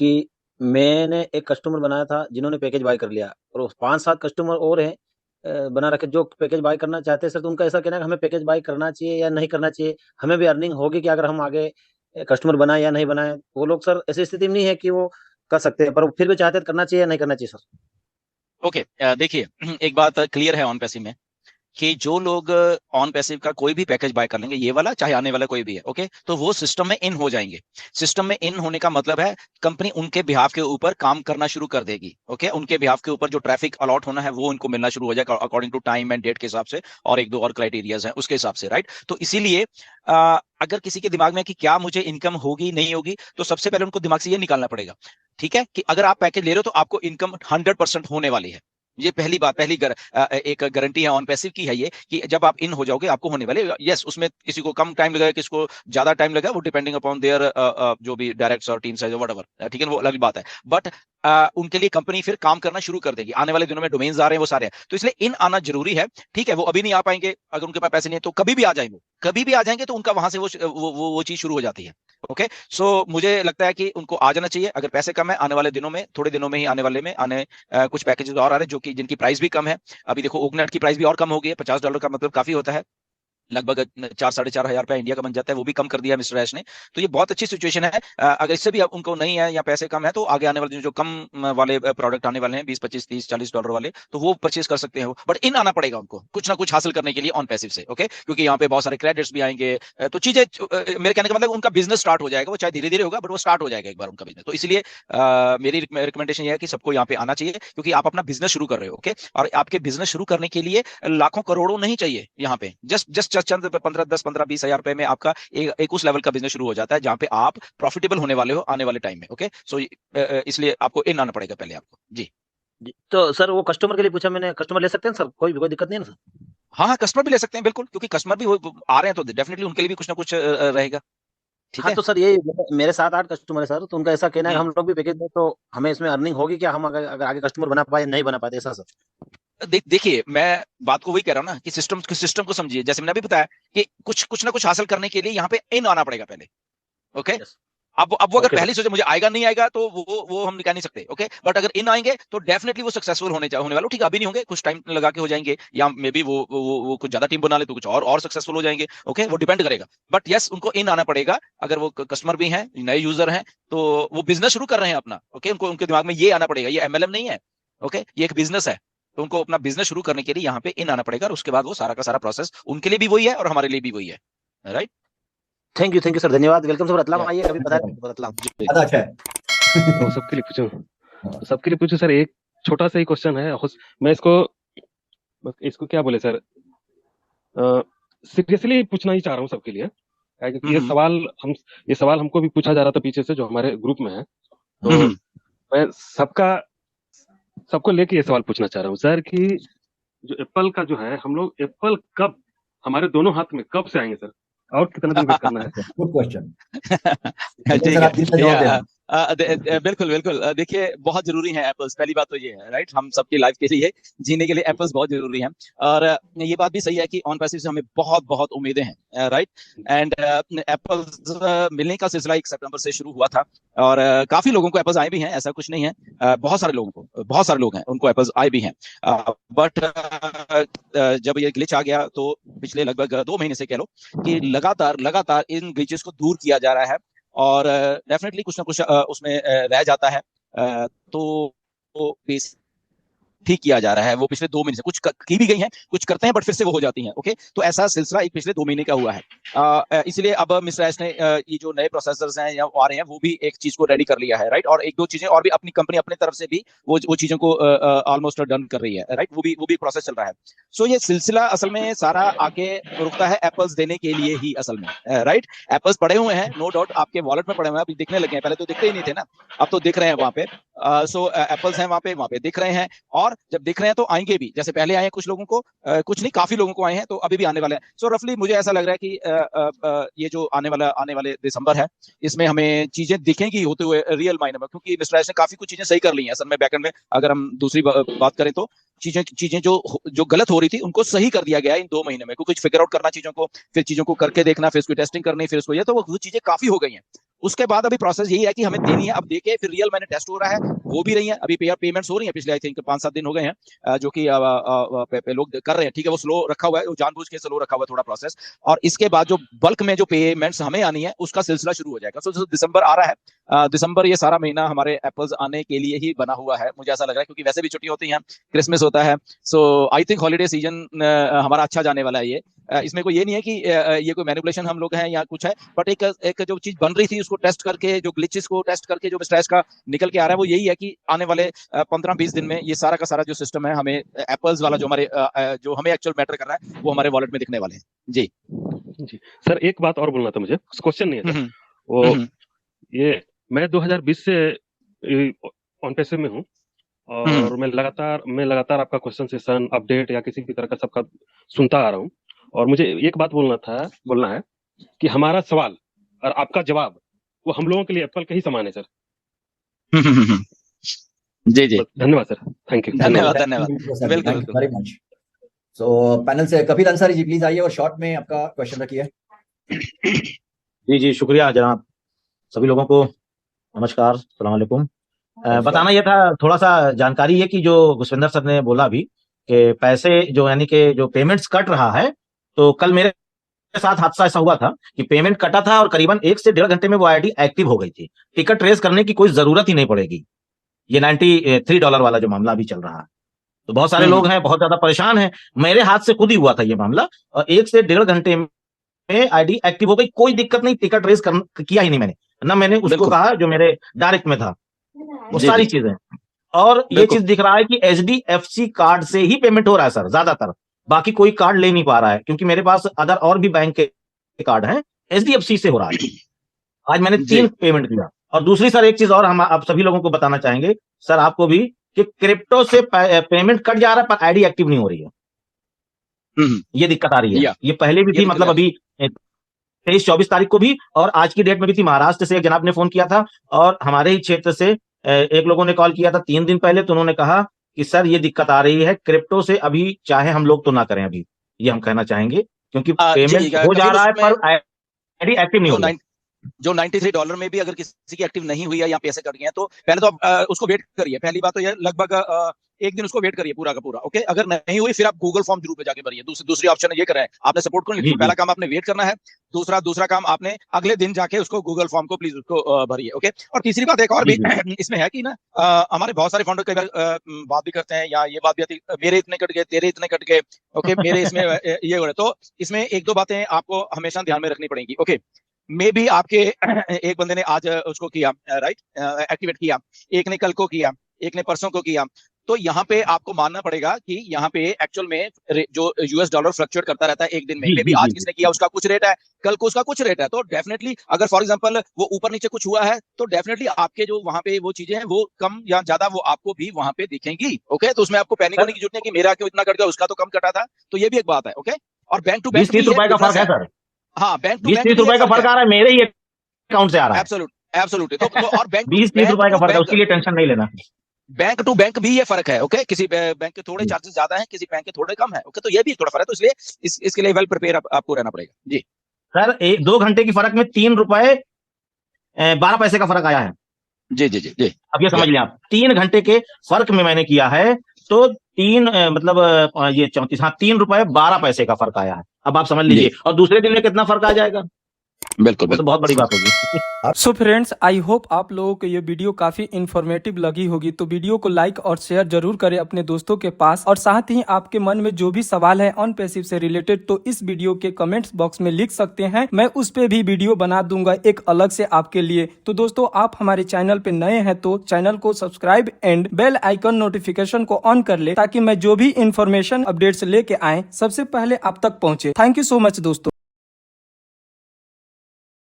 कि मैंने एक कस्टमर बनाया था जिन्होंने पैकेज बाय कर लिया और 5-7 कस्टमर और हैं बना रखे जो पैकेज बाय करना चाहते हैं सर, तो उनका ऐसा कहना है कि हमें पैकेज बाय करना चाहिए या नहीं करना चाहिए? हमें भी अर्निंग होगी कि अगर हम आगे कस्टमर बनाएँ या नहीं बनाएँ? वो लोग सर ऐसी स्थिति में नहीं है कि वो कर सकते हैं, पर वो फिर भी चाहते हैं करना चाहिए या नहीं करना चाहिए सर? ओके, देखिए एक बात क्लियर है ऑन पैसिव में कि जो लोग ऑन पैसिव का कोई भी पैकेज बाय कर लेंगे, ये वाला चाहे आने वाला कोई भी है, ओके, तो वो सिस्टम में इन हो जाएंगे। सिस्टम में इन होने का मतलब है कंपनी उनके बिहाफ के ऊपर काम करना शुरू कर देगी। ओके, उनके बिहाफ के ऊपर जो ट्रैफिक अलॉट होना है वो उनको मिलना शुरू हो जाएगा according to time and date के हिसाब से, और एक दो और क्राइटेरियाज हैं उसके हिसाब से, राइट। तो इसीलिए अगर किसी के दिमाग में कि क्या मुझे इनकम होगी नहीं होगी, तो सबसे पहले उनको दिमाग से ये निकालना पड़ेगा, ठीक है, कि अगर आप पैकेज ले रहे हो तो आपको इनकम 100% होने वाली है। ये पहली बात, एक गारंटी है ऑन पैसिव की है ये, कि जब आप इन हो जाओगे आपको होने वाले। यस, उसमें किसी को कम टाइम लगेगा, किसी को ज्यादा टाइम लगेगा, वो डिपेंडिंग अपॉन देयर जो भी डायरेक्ट्स और टीम्स है, व्हाटएवर, ठीक है, वो अलग बात है। बट उनके लिए कंपनी फिर काम करना शुरू कर देगी। आने वाले दिनों में डोमेन्स आ रहे हैं, वो सारे हैं, तो इसलिए इन आना जरूरी है। ठीक है, वो अभी नहीं आ पाएंगे, अगर उनके पास पैसे नहीं है तो कभी भी आ जाएंगे, कभी भी आ जाएंगे, तो उनका वहां से वो चीज शुरू हो जाती है। ओके, सो मुझे लगता है कि उनको आ जाना चाहिए। अगर पैसे कम है, आने वाले दिनों में, थोड़े दिनों में ही आने वाले में कुछ पैकेजेस और आ रहे हैं जो कि जिनकी प्राइस भी कम है। अभी देखो ओकनेट की प्राइस भी और कम हो गई है, $50 का मतलब काफी होता है, लगभग 4-4.5 हजार रुपया इंडिया का बन जाता है, वो भी कम कर दिया मिस्टर ऐश ने। तो ये बहुत अच्छी सिचुएशन है। अगर इससे भी उनको नहीं है या पैसे कम है, तो आगे आने वाले जो कम वाले प्रोडक्ट आने वाले हैं, 20, 25, 30, $40 वाले, तो वो परचेज कर सकते हैं। बट इन आना पड़ेगा उनको कुछ ना कुछ हासिल करने के लिए ऑन पैसिव से, ओके, क्योंकि यहाँ पे बहुत सारे क्रेडिट्स भी आएंगे। तो चीजें मेरे कहने का मतलब उनका बिजनेस स्टार्ट हो जाएगा, वो चाहे धीरे धीरे होगा, बट वो स्टार्ट हो जाएगा एक बार उनका बिजनेस। तो इसलिए मेरी रिकमेंडेशन ये है कि सबको यहाँ पे आना चाहिए, क्योंकि आप अपना बिजनेस शुरू कर रहे हो, ओके, और आपके बिजनेस शुरू करने के लिए लाखों करोड़ों नहीं चाहिए। यहाँ पे जस्ट जस्ट चंद 15, 10, 15, 20 हजार रुपए में आपका एक उस लेवल का बिजनेस शुरू हो जाता है जहां पे आप प्रॉफिटेबल होने वाले हो आने वाले टाइम में। ओके, सो इसलिए आपको इन आना पड़ेगा पहले आपको जी। जी, तो सर वो कस्टमर के लिए पूछा मैंने, कस्टमर ले सकते हैं सर? कोई दिक्कत नहीं है ना सर? हाँ हाँ, कस्टमर भी ले सकते हैं बिल्कुल, क्योंकि कस्टमर भी आ रहे हैं तो डेफिनेटली उनके लिए भी कुछ ना कुछ रहेगा। ठीक हाँ, है। तो सर ये मेरे 7-8 कस्टमर है सर, तो उनका ऐसा कहना है कि हम्म। हम लोग भी पैकेज दें तो हमें इसमें अर्निंग होगी क्या? हम अगर आगे कस्टमर बना पाए नहीं बना पाते, ऐसा सर? देखिए, मैं बात को वही कह रहा हूँ ना कि सिस्टम को समझिए। जैसे मैंने अभी बताया कि कुछ ना कुछ हासिल करने के लिए यहाँ पे इन आना पड़ेगा पहले। Okay, yes. अब वो अगर ओके सर। पहले सोचे मुझे आएगा नहीं आएगा, तो वो हम कह नहीं सकते। ओके, बट अगर इन आएंगे तो डेफिनेटली वो सक्सेसफुल होने वाले। ठीक है, अभी नहीं होंगे, कुछ टाइम लगा के हो जाएंगे, या मे बी वो कुछ ज्यादा टीम बना ले तो कुछ और सक्सेसफुल हो जाएंगे। ओके, वो डिपेंड करेगा। बट यस, उनको इन आना पड़ेगा। अगर वो कस्टमर भी हैं, नए यूजर हैं, तो वो बिजनेस शुरू कर रहे हैं अपना। ओके, उनको उनके दिमाग में ये आना पड़ेगा, ये एमएलएम नहीं है। ओके, ये एक बिजनेस है, तो उनको अपना बिजनेस शुरू करने के लिए यहाँ पे इन आना पड़ेगा, और उसके बाद वो सारा का सारा प्रोसेस उनके लिए भी वही है और हमारे लिए भी वही है, राइट। थैंक यू सर, धन्यवाद। वेलकम सर, रतलाम या आइए, कभी पता है रतलाम। जी। ज्यादा अच्छा है। तो सबके लिए पूछूं? हाँ, तो सबके लिए पूछूं सर, एक छोटा सा ही क्वेश्चन है। मैं इसको क्या बोले सर, सीरियसली पूछना ही चाह रहा हूँ सबके लिए, क्योंकि हम्म ये सवाल हमको भी पूछा जा रहा था पीछे से, जो हमारे ग्रुप में है। हम्म तो हम्म। मैं सबको लेके ये सवाल पूछना चाह रहा हूँ सर, कि जो एप्पल का जो है, हम लोग एप्पल कब हमारे दोनों हाथ में कब से आएंगे सर, और कितना दिन वेट करना है? Good question. ठीक सर आप जिसका जवाब है। देना। बिल्कुल बिल्कुल, देखिए बहुत जरूरी है एप्पल्स। पहली बात तो ये है, राइट, हम सबकी लाइफ के लिए, जीने के लिए एप्पल्स बहुत जरूरी हैं। और ये बात भी सही है कि ऑन पैसिव से हमें बहुत बहुत उम्मीदें हैं, राइट। एंड एप्पल्स मिलने का सिलसिला 1 सितंबर से शुरू हुआ था, और काफी लोगों को एप्पल्स आए भी हैं, ऐसा कुछ नहीं है। बहुत सारे लोग हैं उनको एप्पल्स आए भी हैं। बट जब ये ग्लिच आ गया, तो पिछले लगभग 2 महीने से कह लो कि लगातार लगातार इन ग्लिचेस को दूर किया जा रहा है, और डेफिनेटली कुछ ना कुछ उसमें रह जाता है। तो ठीक किया जा रहा है। वो पिछले 2 महीने से कुछ की भी गई हैं, कुछ करते हैं, बट फिर से वो हो जाती हैं। ओके, तो ऐसा सिलसिला एक पिछले 2 महीने का हुआ है। इसलिए अब मिस्टर एस ने ये जो नए प्रोसेसर्स हैं या आ रहे हैं, वो भी एक चीज को रेडी कर लिया है, राइट। और एक दो चीजें और भी अपनी कंपनी अपने तरफ से भी वो चीजों को ऑलमोस्ट डन कर रही है, राइट। वो भी प्रोसेस चल रहा है। सो ये सिलसिला असल में सारा आके रुकता है एप्पल्स देने के लिए ही, असल में, राइट। एप्पल्स पड़े हुए हैं, नो डाउट, आपके वॉलेट में पड़े हुए हैं, अभी दिखने लगे हैं, पहले तो दिखते ही नहीं थे ना, अब तो दिख रहे हैं वहां पे। सो एप्पल्स हैं वहां पे दिख रहे हैं, और जब दिख रहे हैं तो आएंगे भी। जैसे पहले आए हैं कुछ लोगों को, कुछ नहीं, काफी लोगों को आए हैं, तो अभी भी आने वाले हैं। सो रफली मुझे ऐसा लग रहा है कि ये जो आने वाले दिसंबर है, इसमें हमें चीजें दिखेंगी होते हुए रियल मायने में, क्योंकि मिस्टर एस ने काफी कुछ चीजें सही कर ली हैं असल में बैकएंड में। अगर हम दूसरी बात करें तो चीजें जो गलत हो रही थी उनको सही कर दिया गया है इन 2 महीने में। कुछ फिगर आउट करना चीजों को, फिर चीजों को करके देखना, फिर उसकी टेस्टिंग करनी, फिर उसको ये, तो वो चीजें काफी हो गई हैं। उसके बाद अभी प्रोसेस यही है कि हमें देनी है, अब देके फिर रियल मैंने टेस्ट हो रहा है, हो भी रही है, अभी पेमेंट्स हो रही है पिछले आई थिंक 5-7 दिन हो गए हैं, जो कि लोग कर रहे हैं, ठीक है, वो स्लो रखा हुआ है, वो जानबूझ के स्लो रखा हुआ है थोड़ा प्रोसेस, और इसके बाद जो बल्क में जो पेमेंट्स हमें आनी है उसका सिलसिला शुरू हो जाएगा। सो दिसंबर आ रहा है, दिसंबर ये सारा महीना हमारे एप्पल्स आने के लिए ही बना हुआ है, मुझे ऐसा लग रहा है, क्योंकि वैसे भी छुट्टी होती है, क्रिसमस होता है, सो आई थिंक हॉलीडे सीजन हमारा अच्छा जाने वाला है ये। इसमें कोई ये नहीं है कि ये कोई मैनिपुलेशन हम लोग हैं या कुछ है, बट एक जो चीज बन रही थी उसको टेस्ट करके, जो ग्लिचेस को टेस्ट करके जो स्क्रैच का निकल के आ रहा है वो यही है कि आने वाले 15-20 दिन में ये सारा का सारा जो सिस्टम है हमें एप्पल्स वाला जो हमारे जो हमें एक्चुअल मैटर कर रहा है वो हमारे वॉलेट में दिखने वाले हैं। जी जी सर, एक बात और बोलना था मुझे, क्वेश्चन नहीं है सर। वो ये मैं 2020 से ऑन पैसे में हूँ, और मैं लगातार आपका क्वेश्चन सेशन अपडेट या किसी भी तरह का सबका सुनता आ रहा हूँ, और मुझे एक बात बोलना है कि हमारा सवाल और आपका जवाब वो हम लोगों के लिए एप्पल के ही समान है सर। जी जी, धन्यवाद सर, थैंक यू। धन्यवाद बिल्कुल वेरी मच। सो पैनल से कपिल अंसारी जी प्लीज आइए और शॉर्ट में आपका क्वेश्चन रखिए। जी जी, शुक्रिया जनाब। सभी लोगों को नमस्कार, अस्सलाम वालेकुम। बताना ये था, थोड़ा सा जानकारी है कि जो गुस्विंदर सर ने बोला अभी कि पैसे जो यानी कि जो पेमेंट्स कट रहा है, तो कल मेरे साथ हादसा ऐसा हुआ था कि पेमेंट कटा था और करीबन 1 से 1.5 घंटे में वो आईडी एक्टिव हो गई थी। टिकट ट्रेस करने की कोई जरूरत ही नहीं पड़ेगी। ये $93 वाला जो मामला अभी चल रहा है, तो बहुत सारे लोग हैं बहुत ज्यादा परेशान हैं। मेरे हाथ से खुद ही हुआ था ये मामला, और 1 से 1.5 घंटे में आईडी एक्टिव हो गई, कोई दिक्कत नहीं, टिकट रेस किया ही नहीं मैंने, ना मैंने उसको कहा जो मेरे डायरेक्ट में था, वो सारी चीजें। और ये चीज दिख रहा है कि HDFC कार्ड से ही पेमेंट हो रहा है सर ज्यादातर, बाकी कोई कार्ड ले नहीं पा रहा है, क्योंकि मेरे पास अदर और भी बैंक के कार्ड हैं, HDFC से हो रहा है। आज मैंने 3 पेमेंट किया। और दूसरी सर एक चीज और हम आप सभी लोगों को बताना चाहेंगे, सर आपको भी, कि क्रिप्टो से पेमेंट कट जा रहा है पर आईडी एक्टिव नहीं हो रही है। ये दिक्कत आ रही है। ये पहले भी थी, मतलब अभी 23-24 तारीख को भी, और आज की डेट में भी थी। महाराष्ट्र से एक जनाब ने फोन किया था, और हमारे ही क्षेत्र से एक लोगों ने कॉल किया था 3 दिन पहले, तो उन्होंने कहा कि सर ये दिक्कत आ रही है क्रिप्टो से, अभी चाहे हम लोग तो ना करें अभी, ये हम कहना चाहेंगे, क्योंकि पेमेंट हो जा रहा है पर आईडी एक्टिव नहीं हो रहा है। जो $93 में भी अगर किसी की एक्टिव नहीं हुई है या पैसे कट गए हैं, तो पहले तो आप उसको वेट करिए। पहली बात तो ये लगभग 1 दिन उसको वेट करिए पूरा का पूरा, ओके। अगर नहीं हुई फिर आप गूगल फॉर्म जरूर पे जाके भरिए। दूसरी ऑप्शन ये कर रहे हैं, आपने सपोर्ट को लिखा, पहला काम आपने वेट करना है, दूसरा काम आपने अगले दिन जाके उसको गूगल फॉर्म को प्लीज उसको भरिए, ओके। और तीसरी बात एक और भी इसमें है कि ना, हमारे बहुत सारे फाउंडर कई बार बात भी करते हैं, या ये बात भी आती है, मेरे इतने कट गए, तेरे इतने कट गए, ओके, मेरे इसमें ये हो रहा है। तो इसमें 1-2 बातें आपको हमेशा ध्यान में रखनी पड़ेंगी, ओके। मे भी आपके एक बंदे ने आज उसको किया, राइट, एक्टिवेट किया, एक ने कल को किया, एक ने परसों को किया, तो यहाँ पे आपको मानना पड़ेगा कि यहाँ पे एक्चुअल में जो US डॉलर फ्लक्चुएट करता रहता है एक दिन में, मे भी आज किसने किया उसका कुछ रेट है, कल को उसका कुछ रेट है, तो डेफिनेटली अगर फॉर एग्जांपल वो ऊपर नीचे कुछ हुआ है, तो डेफिनेटली आपके जो वहां पे वो चीजें हैं वो कम या ज्यादा वो आपको भी वहां पे दिखेंगी, ओके। तो उसमें आपको पैनिक होने की जरूरत नहीं कि मेरा क्यों इतना कट गया, उसका तो कम कटा था, तो ये भी एक बात है, ओके। और बैंक टू बैंक 20-30 रुपए का फर्क है सर। हाँ, बैंक टू 20-30 रुपए का फर्क आ रहा है, मेरे ही अकाउंट से आ रहा है। एब्सोल्युटली। तो और बैंक 20-30 रुपए का फर्क है, उसके लिए टेंशन नहीं लेना। बैंक टू बैंक भी ये फर्क है, ओके। किसी बैंक के थोड़े चार्जेस ज्यादा हैं, किसी बैंक के थोड़े कम है, ओके। तो ये भी थोड़ा फर्क है, तो इसलिए इसके लिए वेल प्रिपेयर आपको रहना पड़ेगा। जी सर, 2 घंटे की फर्क में 3 रुपए 12 पैसे का फर्क आया है। जी जी जी जी, अब ये समझ लिया आप, 3 घंटे के फर्क में मैंने किया है, तो 3 मतलब ये 34, हाँ, 3 रुपए 12 पैसे का फर्क आया है। अब आप समझ लीजिए, और दूसरे दिन में कितना फर्क आ जाएगा, बिल्कुल तो बहुत बड़ी बात होगी। सो फ्रेंड्स, आई होप आप लोगों को ये वीडियो काफी इन्फॉर्मेटिव लगी होगी, तो वीडियो को लाइक और शेयर जरूर करें अपने दोस्तों के पास, और साथ ही आपके मन में जो भी सवाल है ऑन पैसिव से रिलेटेड, तो इस वीडियो के कमेंट्स बॉक्स में लिख सकते हैं, मैं उस पे भी वीडियो बना दूंगा एक अलग से आपके लिए। तो दोस्तों, आप हमारे चैनल पे नए हैं तो चैनल को subscribe and bell icon notification को ऑन कर ले, ताकि मैं जो भी इन्फॉर्मेशन अपडेट्स लेके आए सबसे पहले आप तक पहुंचे। थैंक यू सो मच दोस्तों।